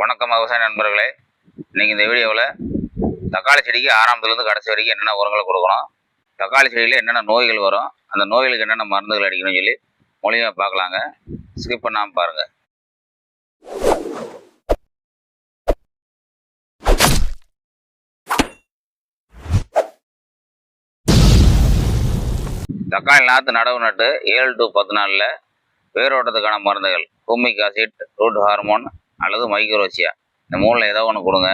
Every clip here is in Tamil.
வணக்கம் விவசாய நண்பர்களே. இன்றைக்கி இந்த வீடியோவில் தக்காளி செடிக்கு ஆரம்பத்துலேருந்து கடைசி வரைக்கும் என்னென்ன உரங்களை கொடுக்கணும், தக்காளி செடியில் என்னென்ன நோய்கள் வரும், அந்த நோய்களுக்கு என்னென்ன மருந்துகள் அடிக்கணும்னு சொல்லி மொழியாக பார்க்கலாங்க. ஸ்கிப் பண்ணாமல் பாருங்கள். தக்காளி நாற்று நடவு நட்டு 7 to 10 நாளில் வேரோட்டத்துக்கான மருந்துகள் ஹூமிக் ஆசிட், ரூட் ஹார்மோன் அல்லது மைக்ரோசியா, இந்த மூணில் ஏதோ ஒன்று கொடுங்க.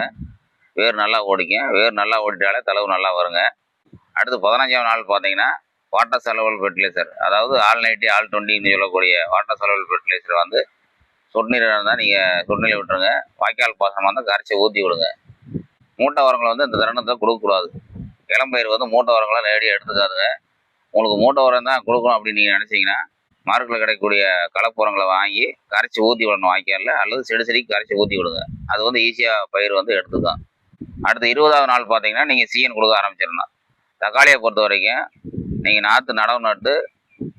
வேர் நல்லா ஓடிக்கும். வேர் நல்லா ஓடிட்டாலே தளவு நல்லா வருங்க. அடுத்து 15ஆம் நாள் பார்த்தீங்கன்னா வாட்டர் சாலபிள் ஃபெர்டிலைசர், அதாவது ஆல்-90 ஆல்-20ன்னு சொல்லக்கூடிய வாட்டர் சாலபிள் ஃபெர்டிலைசர் வந்து சொட்டுநீர் இருந்தால் நீங்கள் சொட்டுநீர் விட்டுருங்க. வாய்க்கால் பாசனமாக இருந்தால் கரைச்சி ஊற்றி விடுங்க. மூட்டை உரங்களை வந்து இந்த தருணத்தை கொடுக்கக்கூடாது. இளம்பயிர் வந்து மூட்டை உரங்களை நேரடியாக எடுத்துக்காதுங்க. உங்களுக்கு மூட்டை உரம் தான் கொடுக்கணும் அப்படின்னு நீங்கள் நினச்சிங்கன்னா மார்க்கெட்டில் கிடைக்கக்கூடிய கலப்பு உரங்களை வாங்கி கரைச்சி ஊற்றி விடணும் வாய்க்காலில், அல்லது செடிக்கு கரைச்சி ஊற்றி விடுங்க. அது வந்து ஈஸியாக பயிர் வந்து எடுத்துக்கும். அடுத்து 20ஆவது நாள் பார்த்தீங்கன்னா நீங்கள் சீஎன் கொடுக்க ஆரம்பிச்சிடணும். தக்காளியை பொறுத்த வரைக்கும் நீங்கள் நாற்று நடவு நட்டு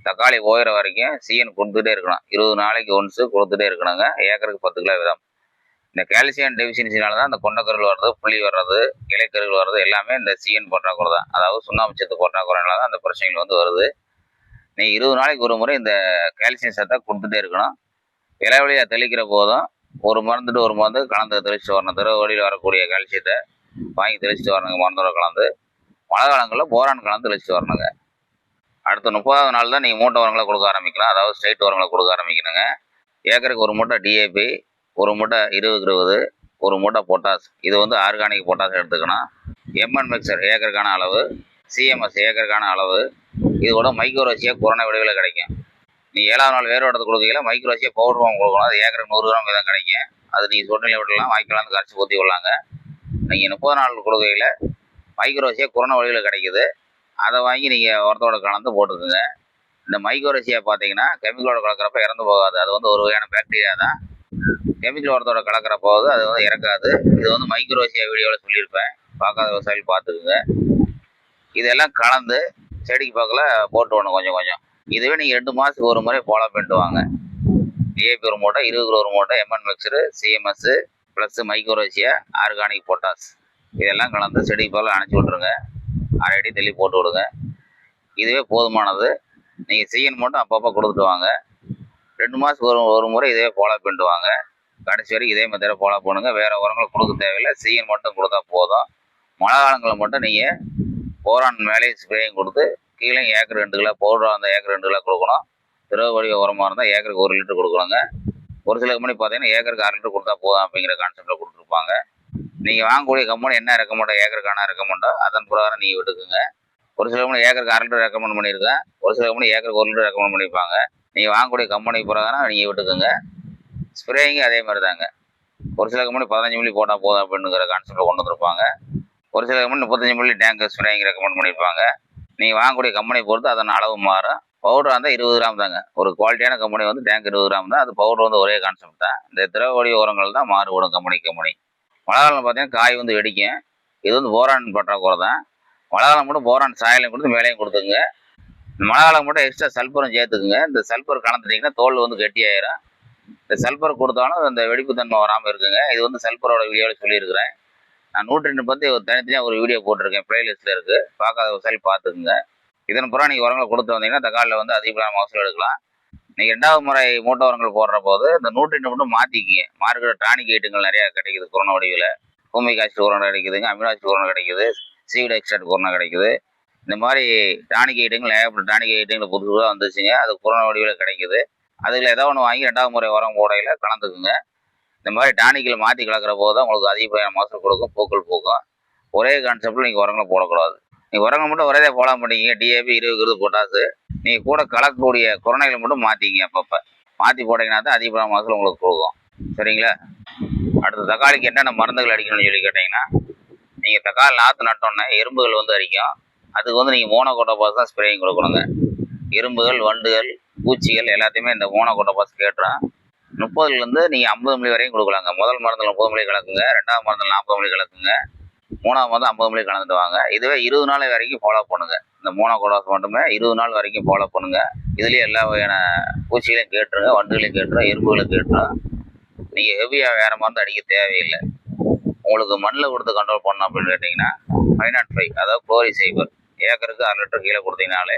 தக்காளி போயிற வரைக்கும் சீஎன் கொடுத்துட்டே இருக்கணும். 20 நாளைக்கு ஒன்ஸு கொடுத்துட்டே இருக்கணுங்க. ஏக்கருக்கு 10 கிலோ வீதம். இந்த கால்சியம் டெஃபிஷியன்சினால தான் இந்த கொண்டக்கருள் வர்றது, புள்ளி வர்றது, இலைக்கருள் வர்றது எல்லாமே இந்த சீஎன் பற்றாக்குறை தான். அதாவது சுண்ணாம்பு சத்து பற்றாக்குறைனால தான் அந்த பிரச்சனைகள் வந்து வருது. நீங்கள் 20 நாளைக்கு ஒரு முறை இந்த கால்சியம் சத்தை கொடுத்துட்டே இருக்கணும். இலை வழியாக தெளிக்கிற போதும் ஒரு மருந்துட்டு ஒரு மருந்து கலந்து தெளிச்சுட்டு வரணும். திரவ வழியில் வரக்கூடிய கால்சியத்தை வாங்கி தெளிச்சுட்டு வரணுங்க. மருந்தோட கலந்து மழை காலங்களில் போரான் கலந்து தெளிச்சுட்டு வரணுங்க. அடுத்த 30ஆவது நாள் தான் நீங்கள் மூட்டை உரங்களை கொடுக்க ஆரம்பிக்கலாம். அதாவது ஸ்ட்ரைட் உரங்களை கொடுக்க ஆரம்பிக்கணுங்க. ஏக்கருக்கு ஒரு மூட்டை டிஏபி, ஒரு மூட்டை 20-20, ஒரு மூட்டை பொட்டாஸ், இது வந்து ஆர்கானிக் பொட்டாஸ் எடுத்துக்கணும். எம்என் மிக்சர் ஏக்கருக்கான அளவு, சிஎம்எஸ் ஏக்கருக்கான அளவு, இது கூட மைக்ரோசியா குறைந்த விலையில் கிடைக்கும். நீங்கள் 7ஆவது நாள் வேரோட்டத்துக்கு கொடுக்கல மைக்ரோசியா பவுடர் ஃபார்ம் கொடுக்கணும். அது ஏக்கருக்கு 100 கிராம் வீதம் கிடைக்கும். அது நீங்கள் சொட்டுநிலை விடலாம், வாய்க்கால் கரைச்சி ஊற்றி விடலாங்க. நீங்கள் 30 நாள் கொடுக்கையில் மைக்ரோசியா குறைந்த விலையில் கிடைக்குது. அதை வாங்கி நீங்கள் உரத்தோட கலந்து போட்டுக்குங்க. இந்த மைக்ரோசியா பார்த்தீங்கன்னா கெமிக்கலோட கலக்கிறப்ப இறந்து போகாது. அது வந்து ஒரு வகையான பாக்டீரியா தான். கெமிக்கல் உரத்தோட கலக்கிற போது அது வந்து இறக்காது. இது வந்து மைக்ரோசியா வீடியோவில் சொல்லியிருப்பேன், பார்க்காத விவசாயிகள் பார்த்துக்குங்க. இதெல்லாம் கலந்து செடிக்கு பக்கத்தில் போட்டு விடணும் கொஞ்சம் கொஞ்சம். இதுவே நீங்கள் 2 மாதத்துக்கு ஒரு முறை ஃபாலோ பண்ணிட்டு வாங்க. டிஏபி ஒரு மூட்டை, 20 கிலோ ஒரு மூட்டை, எம்என் மிக்சரு, சிஎம்எஸ் ப்ளஸ் மைக்ரோசியா, ஆர்கானிக் பொட்டாஸ், இதெல்லாம் கலந்து செடிக்கு பக்கத்தில் அணைச்சி விட்ருங்க. 1/2 அடி தள்ளி போட்டு விடுங்க. இதுவே போதுமானது. நீங்கள் சீஎன் மட்டும் அப்பப்போ கொடுத்துட்டு வாங்க. 2 மாதத்துக்கு ஒரு முறை இதே ஃபாலோ பண்ணிட்டு வாங்க. கடைசி வரைக்கும் இதே மெத்தடை ஃபாலோ பண்ணுங்கள். வேறு உரங்களை கொடுக்க தேவையில்லை. சீஎன் மட்டும் கொடுத்தா போதும். மழை காலங்களில் மட்டும் நீங்கள் போரான் மேலே ஸ்ப்ரேயும் கொடுத்து கீழே ஏக்கர் 2 கிலோ பவுடராக இருந்தால் ஏக்கர் 2 கிலோ கொடுக்கணும். திரவ வடிவ உரமாக இருந்தால் ஏக்கருக்கு 1 லிட்டர் கொடுக்கணுங்க. ஒரு சில கம்பெனி பார்த்தீங்கன்னா ஏக்கருக்கு 1/2 லிட்டர் கொடுத்தா போதும் அப்படிங்கிற கான்செப்டில் கொடுத்துருப்பாங்க. நீங்கள் வாங்கக்கூடிய கம்பெனி என்ன ரெக்கமெண்டோ, ஏக்கருக்கான ரெக்கமெண்டோ அதன் பிரகாரம் நீங்கள் விட்டுக்குங்க. ஒரு சில கம்பெனி ஏக்கருக்கு 1/2 லிட்டர் ரெக்கமெண்ட் பண்ணியிருக்கேன். ஒரு சில கம்பெனி ஏக்கருக்கு 1 லிட்டர் ரெக்கமெண்ட் பண்ணியிருப்பாங்க. நீங்கள் வாங்கக்கூடிய கம்பெனி பிரகாரம் நீங்கள் விட்டுக்குங்க. ஸ்ப்ரேயிங்க அதே மாதிரி தாங்க. ஒரு சில கம்பெனி 15 மில்லி போட்டால் போதும் அப்படிங்கிற கான்செப்டில் கொண்டு வந்துருப்பாங்க. ஒரு சில company 35 milli tank spraying recommend பண்ணியிருப்பாங்க. நீங்கள் வாங்கக்கூடிய கம்பெனி பொறுத்து அதன் அளவு மாறும். பவுடர் இருந்தால் 20 கிராம் தாங்க. ஒரு குவாலிட்டியான கம்பெனி வந்து டேங்க் 20 கிராம் தான். அது பவுடர் வந்து ஒரே கான்செப்ட் தான். இந்த திரவ வடிவ உரங்கள் தான் மாறுபடும் கம்பெனி. மழை காலம் பார்த்தீங்கன்னா காய் வந்து வெடிக்கும். இது வந்து போரான் பற்றாக்குறை தான். மழை காலம் மட்டும் போரான் சாயலையும் கொடுத்து மேலேயும் கொடுத்துங்க. மழை காலம் மட்டும் எக்ஸ்ட்ரா சல்பரும் சேர்த்துக்குங்க. இந்த சல்பர் கலந்துட்டிங்கன்னா தோல் வந்து கெட்டியாயிரும். இந்த சல்பர் கொடுத்தாலும் இந்த வெடிப்புத்தன்மை வராமல் இருக்குங்க. இது வந்து சல்பரோட வீடியோவில் சொல்லியிருக்கிறேன். நான் 102 பற்றி தனித்தனியாக ஒரு வீடியோ போட்டிருக்கேன், பிளேலிஸ்ட்டில் இருக்குது. பார்க்காத விவசாயி பார்த்துக்குங்க. இதன் பிறகு நீங்கள் உரங்களை கொடுத்து வந்தீங்கன்னா தக்காளியில் வந்து அதிகமான மகசூல் எடுக்கலாம். நீங்கள் 2வது முறை மூட்டை உரங்கள் போடுற போது இந்த 102 மட்டும் மாற்றிக்கிங்க. மார்க்கெட் டானிக் ஐட்டங்கள் நிறையா கிடைக்குது. கொரோனா வடிவில் ஹூமிக் ஆசிட் உரம் கிடைக்குதுங்க, அமினோ ஆசிட் உரம் கிடைக்குது, சீவிட் எக்ஸ்ட்ராக்ட் உரம் கிடைக்குது. இந்த மாதிரி டானிக் ஐட்டங்கள் ஏகப்பட்ட டானிக் ஐட்டங்கள் புதுசாக வந்துச்சுங்க. அது கொரோனா வடிவில் கிடைக்குது. அதில் ஏதோ ஒன்று வாங்கி 2வது முறை உரம் போடையில் கலந்துக்குங்க. இந்த மாதிரி டானிக்கில் மாற்றி கலக்கிற போது தான் உங்களுக்கு அதிகப்படியான மகசூல் கொடுக்கும், பூக்கள் பூக்கும். ஒரே கான்செப்டில் நீங்கள் உரங்களை போடக்கூடாது. நீங்கள் உரங்கள் மட்டும் ஒரே போட மாட்டீங்க. டிஏபி 20 கிலோ பொட்டாசு நீங்கள் கூட கலக்கக்கூடிய குரணைகளை மட்டும் மாற்றிக்கிங்க. அப்பப்போ மாற்றி போட்டிங்கன்னா தான் அதிகப்படியான மகசூல் உங்களுக்கு கொடுக்கும். சரிங்களா? அடுத்த தக்காளிக்கு என்னென்ன மருந்துகள் அடிக்கணும்னு சொல்லி கேட்டிங்கன்னா, நீங்கள் தக்காளி நாற்று நட்டோன்னே எறும்புகள் வந்து அடிக்கும். அதுக்கு வந்து நீங்கள் மோனோகோட்டோபாஸ் தான் ஸ்ப்ரேயிங் கொடுக்கணுங்க. எறும்புகள், வண்டுகள், பூச்சிகள் எல்லாத்தையுமே இந்த மோனோகோட்டோபாஸ் கேட்டுரும். 30லேருந்து நீங்கள் 50 மில்லி வரையும் கொடுக்கலாங்க. முதல் மருந்தில் 30 மில்லி கலக்குங்க, 2வது மருந்தில் 40 மில்லி கலக்குங்க, 3வது மருந்து 50 மில்லி கலந்துட்டு வாங்க. இதுவே 20 நாள் வரைக்கும் ஃபாலோ பண்ணுங்கள். இந்த மோனோகோட்டோபாஸ் மட்டுமே 20 நாள் வரைக்கும் ஃபாலோ பண்ணுங்கள். இதுலேயே எல்லா வகையான பூச்சிகளையும் கேட்டுருங்க, வண்டுகளையும் கேட்டுரும், எறும்புகளையும் கேட்டுரும். நீங்கள் ஹெவியாக வேறு மருந்து அடிக்க தேவையில்லை. உங்களுக்கு மண்ணில் கொடுத்து கண்ட்ரோல் பண்ணணும் அப்படின்னு கேட்டிங்கன்னா 505, அதாவது குளோரிசைபர் ஏக்கருக்கு 1/2 லிட்டர் கீழே கொடுத்தீங்கனாலே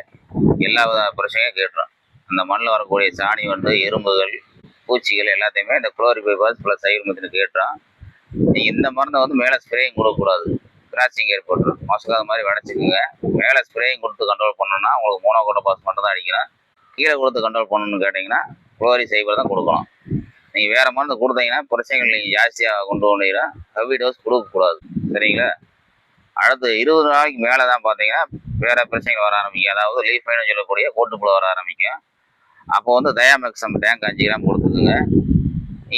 எல்லா வித பிரச்சனையும் கேட்டுரும். அந்த மண்ணில் வரக்கூடிய சாணி வந்து எறும்புகள் பூச்சிகள் எல்லாத்தையுமே இந்த குளோரிபைபர்ஸ் ப்ளஸ் சைவர்மெத்தின் கேட்டுரும். நீங்கள் இந்த மருந்தை வந்து மேலே ஸ்ப்ரேயிங் கொடுக்கக்கூடாது, கிராச்சிங் ஏற்பட்டுரும். மொசக்காத மாதிரி விளைச்சிக்குங்க. மேலே ஸ்ப்ரேயிங் கொடுத்து கண்ட்ரோல் பண்ணணும்னா உங்களுக்கு மோனோகோட்டோபாஸ் மட்டும் தான் அடிக்கணும். கீழே கொடுத்து கண்ட்ரோல் பண்ணணும்னு கேட்டிங்கன்னா குளோரிசைபர் தான் கொடுக்கணும். நீங்கள் வேறு மருந்து கொடுத்தீங்கன்னா பிரச்சனைகள் நீங்கள் ஜாஸ்தியாக கொண்டு வந்துடும். ஹெவி டோஸ் கொடுக்கக்கூடாது, சரிங்களா? அடுத்து 20 நாளைக்கு மேலே தான் பார்த்தீங்கன்னா வேறு பிரச்சனைகள் வர ஆரம்பிக்கும். அதாவது லீஃப் ஃபைன்னு சொல்லக்கூடிய கோட்டுப்புழு வர ஆரம்பிக்கும். அப்போ வந்து தயாமெக்சம் டேங்க் 5 கிராம் கொடுத்துக்குங்க.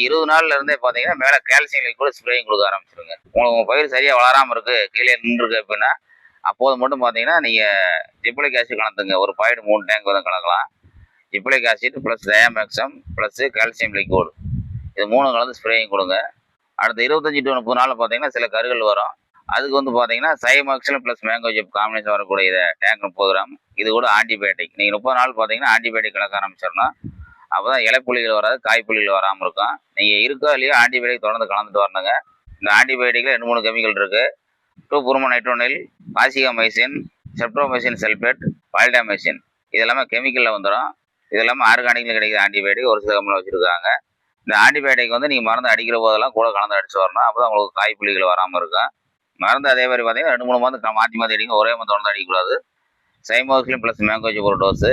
20 நாள்ல இருந்தே பார்த்தீங்கன்னா மேலே கால்சியம் லிக்விட் ஸ்ப்ரேயிங் கொடுக்க ஆரம்பிச்சிருங்க. உங்களுக்கு உங்கள் பயிர் சரியாக வளராமல் இருக்குது, கீழே நின்றுருக்கு அப்படின்னா அப்போது மட்டும் பார்த்தீங்கன்னா நீங்கள் ஜிப்ளிக் ஆசிட் கலந்துங்க. ஒரு பாயிண்ட் 3 டேங்க் வந்து கலக்கலாம். Gibberellic acid plus thiamethoxam plus calcium liquid, இது 3 கலந்து ஸ்ப்ரேயிங் கொடுங்க. அடுத்த 25 to 30 நாளில் பார்த்தீங்கன்னா சில கருகள் வரும். அதுக்கு வந்து பார்த்தீங்கன்னா சைமாக்சிலம் ப்ளஸ் மேங்கோஜெப் காம்பினேஷன் வரக்கூடிய இதை டேங்க் 30 கிராம். இது கூட ஆன்டிபயோட்டிக். நீங்கள் 30 நாள் பார்த்தீங்கன்னா ஆன்டிபயோட்டிக் கலக்க ஆரம்பிச்சிடணும். அப்போ தான் இலைப்புள்ளிகள் வராது, காய்ப்புள்ளிகள் வராமல் இருக்கும். நீங்கள் இருக்கோ இல்லையோ ஆன்டிபயோட்டிக் தொடர்ந்து கலந்துட்டு வரணுங்க. இந்த ஆன்டிபயோட்டிக்கில் 2-3 கெமிக்கல் இருக்குது. 2-புரோமோனைட்ரோனில், பாசிகாமைசின், செப்ட்ரோமைசின் சல்பேட், பால்டாமைசின், இது எல்லாமே கெமிக்கலில் வந்துடும். இது எல்லாமே ஆர்கானிக்கில் கிடைக்கிற ஆன்டிபயோட்டிக் ஒரு சில கம்பெனியில் வச்சுருக்காங்க. இந்த ஆன்டிபயோட்டிக் வந்து நீங்கள் மருந்து அடிக்கிற போதெல்லாம் கூட கலந்து அடிச்சு வரணும். அப்போ தான் உங்களுக்கு காய்ப்புள்ளிகள் வராமல் இருக்கும். மருந்து அதே மாதிரி பார்த்தீங்கன்னா 2-3 மருந்து மாற்றி மாற்றி அடிங்க, ஒரே மருந்து தொடர்ந்து அடிக்கக்கூடாது. சைமோக்சிலின் ப்ளஸ் மேங்கோஜெப் ஒரு டோஸு,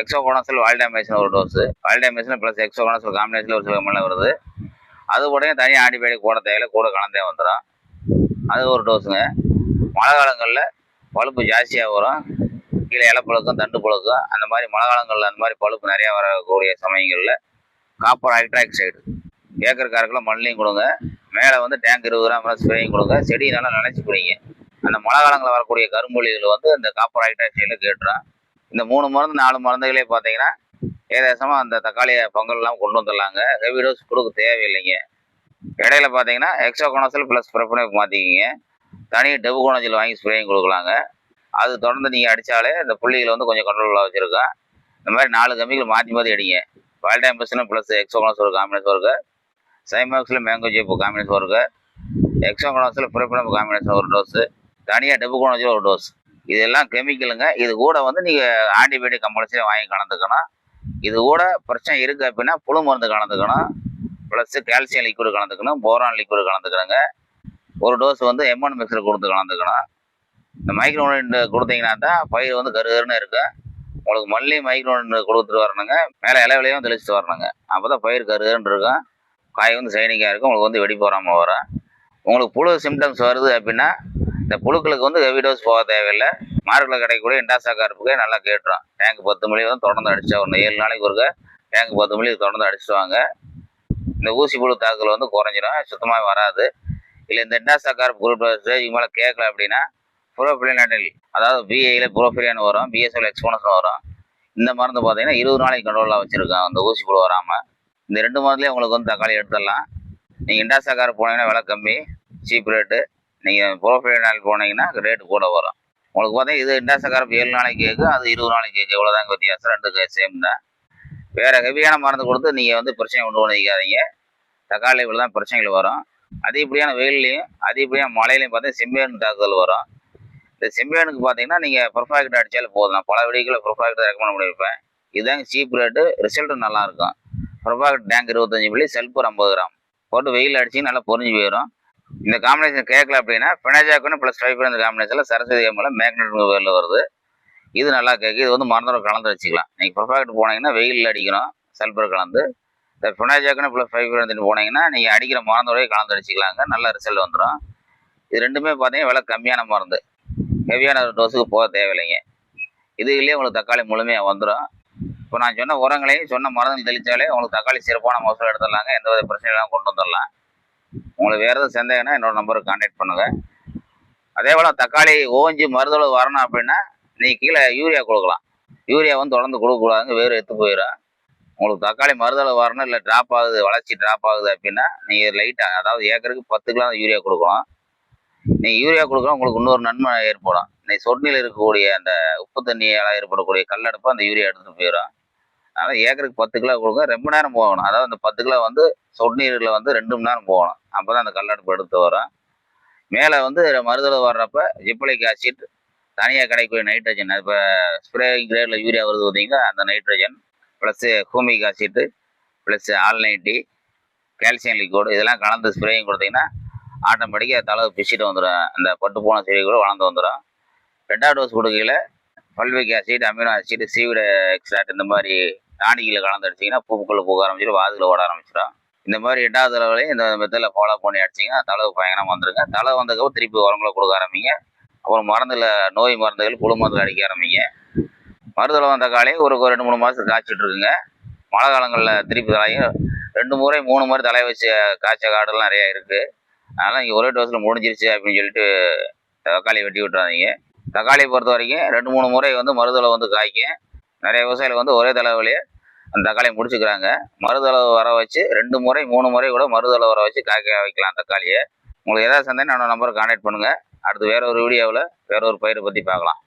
எக்ஸோகோனசல் வால்டாமைசின் ஒரு டோஸு, வால்டாமைசின் ப்ளஸ் எக்ஸோகோனசல் காம்பினேஷனில் ஒரு சில கம்பெனியில் வருது. அது உடனே தனியாக ஆன்டிபயோட்டிக் போட தேவையில்லை, கூட கலந்தே வந்துடும். அது ஒரு டோஸுங்க. மழை காலங்களில் பழுப்பு ஜாஸ்தியாக வரும், கீழே இலைப்பழுக்கம் தண்டு பழுக்கம், அந்த மாதிரி மழை காலங்களில் அந்த மாதிரி பழுப்பு நிறையா வரக்கூடிய சமயங்களில் காப்பர் ஹைட்ராக்சைடு ஏக்கருக்கு 1/2 கிலோ மண்ணிலையும் கொடுங்க. மேலே வந்து டேங்க் 20 கிராம் ஸ்ப்ரேயும் கொடுங்க. செடி நல்லா நினைச்சு பிடிங்க. அந்த மழை காலங்களில் வரக்கூடிய கரும்புள்ளிகள் வந்து இந்த காப்பர் ஹைட்ராக்சைடில் கேட்டுரும். இந்த 3 மருந்து 4 மருந்துகளே பார்த்தீங்கன்னா ஏதேசமாக அந்த தக்காளியை பொங்கல்லாம் கொண்டு வந்துடலாங்க. ஹெவி டோஸ் கொடுக்க தேவையில்லைங்க. இடையில பார்த்தீங்கன்னா எக்ஸோகோனசல் ப்ளஸ் ப்ரெஃபனேக் மாற்றிக்கிங்க. தனி டெபுகோனஜில் வாங்கி ஸ்ப்ரேயும் கொடுக்கலாங்க. அது தொடர்ந்து நீங்கள் அடித்தாலே இந்த புள்ளிகளை வந்து கொஞ்சம் கண்ட்ரோலாக வச்சுருக்கேன். இந்த மாதிரி 4 கெமிக்கல் மாற்றி மாற்றி அடிங்க. வால்டாமைசின் ப்ளஸ் எக்ஸோகோனசல் ஒரு காம்பினேஷன் வருங்க, சைமாக்சில் மேங்கோஜெப் காம்பினேஷன் வருங்க, எக்ஸோகோனசல் ப்ரெஃபனேக் காம்பினேஷன் ஒரு டோஸு, தனியாக டெபுகோனஜில் ஒரு டோஸ். இதெல்லாம் கெமிக்கலுங்க. இது கூட வந்து நீங்கள் ஆன்டிபயோட்டிக் கம்பல்சரி வாங்கி கலந்துக்கணும். இது கூட பிரச்சனை இருக்குது அப்படின்னா புழு மருந்து கலந்துக்கணும், ப்ளஸ் கால்சியம் லிக்விட் கலந்துக்கணும், போரான் லிக்விட் கலந்துக்கணுங்க. ஒரு டோஸ் வந்து எம்என் மிக்சர் கொடுத்து கலந்துக்கணும். இந்த மைக்ரோனியூட்ரன்ட் கொடுத்தீங்கன்னா தான் பயிர் வந்து கருகருன்னு இருக்கும். உங்களுக்கு மல்லி மைக்ரோனியூட்ரன்ட் கொடுத்துட்டு வரணுங்க. மேலே இலைவலையும் தெளிச்சுட்டு வரணுங்க. அப்போ தான் பயிர் கருகருன்னு இருக்கும், காய் வந்து சைனிங்காக இருக்கும், உங்களுக்கு வந்து வெடி போகாமல் வரும். உங்களுக்கு புழு சிம்டம்ஸ் வருது அப்படின்னா இந்த புழுக்களுக்கு வந்து ஹெவி டோஸ் போக தேவையில்லை. மார்க்கெட்டில் கிடைக்கக்கூடிய இண்டாசாக்கார்ப்புக்கே நல்லா கேட்டுரும். டேங்க் 10 மில்லி வந்து தொடர்ந்து அடிச்சா வரணும். 7 நாளைக்கு ஒருக்க டேங்க் 10 மில்லி தொடர்ந்து அடிச்சுட்டு வாங்க. இந்த ஊசி புழு தாக்குதல் வந்து குறைஞ்சிடும், சுத்தமாக வராது. இல்லை இந்த இண்டாசாக்கார்ப் குரூப் ஸ்டேஜுக்கு மேலே கேட்கல அப்படின்னா புரோஃபிலினானில், அதாவது பிஐயில் புரோஃபிலியான் வரும், பிஎஸ்எல் எக்ஸ்போனஸ் வரும். இந்த மருந்து பார்த்தீங்கன்னா 20 நாளைக்கு கண்ட்ரோலாக வச்சுருக்கோம் அந்த ஊசி புழு வராமல். இந்த 2 மருந்துலேயே உங்களுக்கு வந்து தக்காளி எடுத்துடலாம். நீங்கள் இண்டாசாக்கார் போனீங்கன்னா விலை கம்மி, சீப் ரேட்டு. நீங்கள் புரோஃபிலினானில் போனீங்கன்னா ரேட்டு கூட வரும். உங்களுக்கு பார்த்தீங்கன்னா இது இண்டாசாக்கார் 7 நாளைக்கு கேட்கு, அது 20 நாளைக்கு கேட்கு, இவ்வளோதாங்க வித்தியாசம். 2 சேம் தான். வேறு ஹெவியான மருந்து கொடுத்து நீங்கள் வந்து பிரச்சனை கொண்டு வந்துக்காதீங்க. தக்காளி இவ்வளோ தான் பிரச்சனைகள் வரும். அதிகப்படியான வெயில்லையும் அதிகப்படியான மழையிலையும் பார்த்தீங்கன்னா செம்பியன் தாக்குதல் வரும். இந்த செம்பியனுக்கு பார்த்தீங்கன்னா நீங்கள் பர்ஃபாக்ட் அடித்தாலும் போதும். நான் பல வீடியோக்களை பர்ஃபாக்ட் ரெக்கமெண்ட் பண்ணியிருப்பேன். இதுதாங்க சீப் ரேட்டு, ரிசல்ட்டும் நல்லாயிருக்கும். பர்ஃபாக்ட் டேங்க் 25 மில்லி, சல்பர் 50 கிராம் போட்டு வெயில் அடிச்சு நல்லா பொறிஞ்சு போயிடும். இந்த காம்பினேஷன் கேட்கல அப்படின்னா பெனாஜாக்குன்னு ப்ளஸ் 5 இந்த காம்பினேஷனில் சரஸ்வதி கேமில் மேக்னெட் பேரில் வருது. இது நல்லா கேட்கு. இது வந்து மருந்தோட கலந்து வச்சுக்கலாம். நீங்கள் பர்ஃபாக்ட் போனீங்கன்னா வெயிலில் அடிக்கணும், சல்பர் கலந்து. இந்த பெனாஜாக்குன்னு ப்ளஸ் 5 போனீங்கன்னா நீங்கள் அடிக்கிற மருந்தோடய கலந்து அடிச்சிக்கலாங்க, நல்ல ரிசல்ட் வந்துடும். இது ரெண்டுமே பார்த்தீங்கன்னா விலை கம்மியான மருந்து, ஹெவியான டோஸுக்கு போக தேவையில்லைங்க. இதுலேயே உங்களுக்கு தக்காளி முழுமையாக வந்துடும். இப்போ நான் சொன்ன உரங்களையும் சொன்ன மருந்து தெளித்தாலே உங்களுக்கு தக்காளி சிறப்பான மகசூல் எடுத்துடலாங்க. எந்த வித பிரச்சனையும் கொண்டு வந்துடலாம். உங்களுக்கு வேறு எதுவும் சந்தேகம்னா என்னோட நம்பருக்கு கான்டாக்ட் பண்ணுங்கள். அதே போல் தக்காளி ஓஞ்சி மருந்தோடு வரணும் அப்படின்னா நீங்கள் கீழே யூரியா கொடுக்கலாம். யூரியா வந்து தொடர்ந்து கொடுக்கக்கூடாதுங்க, வேறு எடுத்து போயிடும். உங்களுக்கு தக்காளி மருந்தோடு வரணும், இல்லை ட்ராப் ஆகுது, வளர்ச்சி ட்ராப் ஆகுது அப்படின்னா நீங்கள் லைட்டாக, அதாவது ஏக்கருக்கு 10 கிலோ யூரியா கொடுக்கணும். நீங்கள் யூரியா கொடுக்குறோம் உங்களுக்கு இன்னொரு நன்மை ஏற்படும். இன்னைக்கு சொட்டு நீர் இருக்கக்கூடிய அந்த உப்பு தண்ணியால் ஏற்படக்கூடிய கல்லடைப்பை அந்த யூரியா எடுத்துகிட்டு போயிடும். அதனால் ஏக்கருக்கு 10 கிலோ கொடுங்க. ரொம்ப நேரம் போகணும். அதாவது அந்த 10 கிலோ வந்து சொட்டு நீரில் வந்து 2 மணி நேரம் போகணும். அப்போ தான் அந்த கல்லடுப்பு எடுத்து வரும். மேலே வந்து மறுதளவு வர்றப்ப ஜிப்ளிக் ஆசிட், தனியாக கிடைக்கக்கூடிய நைட்ரஜன், இப்போ ஸ்ப்ரேயிங் கிரேடில் யூரியா வருது பார்த்தீங்களா, அந்த nitrogen plus humic acid plus ஆல்நைட்டி, கால்சியம் லிக்விட் இதெல்லாம் கலந்து ஸ்ப்ரேயிங் கொடுத்தீங்கன்னா ஆட்டோமேட்டிக்காக தளவு பிச்சுட்டு வந்துடும். அந்த பட்டு போன செடி கூட வளர்ந்து வந்துடும். 2வது டோஸ் கொடுக்கையில் fulvic acid, amino acid, seaweed extract இந்த மாதிரி டானிக்கில் கலந்து அடிச்சிங்கன்னா பூப்புக்குள்ளே போக ஆரம்பிச்சிடும், வாதுல ஓட ஆரம்பிச்சிடும். இந்த மாதிரி 8வது தடவையும் இந்த மெத்தடில் ஃபாலோ பண்ணி அடிச்சிங்கன்னா தளவு பயங்கரமாக வந்துருங்க. தளவு வந்ததுக்கப்புறம் திருப்பி உரங்களை கொடுக்க ஆரம்பிங்க. அப்புறம் மருந்தில் நோய் மருந்துகள் புழு மருந்துகள் அடிக்க ஆரம்பிங்க. மருதளவு வந்த காலையும் ஒரு 2-3 மாதத்துக்கு காய்ச்சிட்டு இருக்குங்க. மழை காலங்களில் திருப்பி தலையும் 2 முறை 3 முறை தலை வச்சு காய்ச்ச காடுலாம் நிறையா இருக்குது. அதனால் இங்கே ஒரே டோஸில் முடிஞ்சிருச்சு அப்படின்னு சொல்லிட்டு தக்காளி வெட்டி விட்டுறாதீங்க. தக்காளியை பொறுத்த வரைக்கும் 2-3 முறை வந்து மருதளவு வந்து காய்க்கும். நிறைய விவசாயிகள் வந்து ஒரே தடவையிலேயே அந்த தக்காளியை முடிச்சுக்கிறாங்க. மருதளவு வர வச்சு 2 முறை 3 முறை கூட மருதளவு வர வச்சு காய்க்க வைக்கலாம் தக்காளியை. உங்களுக்கு ஏதாவது சந்தேகம் என்னோட நம்பரை கான்டாக்ட் பண்ணுங்கள். அடுத்து வேற ஒரு வீடியோவில் வேற ஒரு பயிரை பற்றி பார்க்கலாம்.